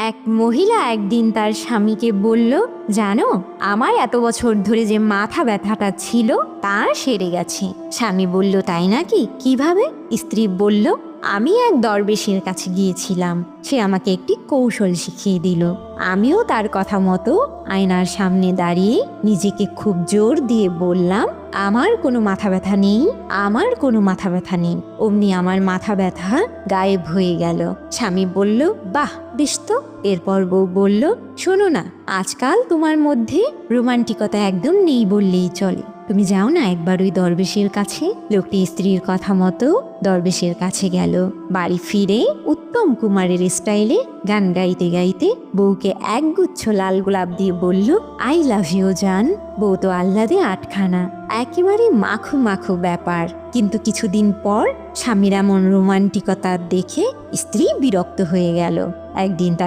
এক মহিলা একদিন তার স্বামীকে বলল, জানো, আমার এত বছর ধরে যে মাথা ব্যথাটা ছিল তা সেরে গেছে। স্বামী বলল, তাই নাকি, কিভাবে? স্ত্রী বলল, আমি এক দরবেশের কাছে গিয়েছিলাম, সে আমাকে একটি কৌশল শিখিয়ে দিল। আমিও তার কথা মতো আয়নার সামনে দাঁড়িয়ে নিজেকে খুব জোর দিয়ে বললাম, আমার কোনো মাথা ব্যথা নেই, আমার কোনো মাথা ব্যথা নেই। অমনি আমার মাথা ব্যথা গায়েব হয়ে গেল। স্বামী বলল, বাহ, বেশ তো। এরপর বউ বলল, শোনো না, আজকাল তোমার মধ্যে রোমান্টিকতা একদম নেই বললেই চলে। তুমি যাও না একবার ওই দরবেশের কাছে। লোকটি স্ত্রীর কথা মতো দরবেশের কাছে গেল। বাড়ি ফিরে উত্তম কুমারের স্টাইলে গান গাইতে গাইতে বউকে একগুচ্ছ লাল গোলাপ দিয়ে বলল, আই লাভ ইউ জান। বউ তো আহ্লাদে আটখানা, একেবারে মাখো মাখো ব্যাপার। কিন্তু কিছুদিন পর স্বামীর এমন রোমান্টিকতা দেখে স্ত্রী বিরক্ত হয়ে গেল। একদিন তার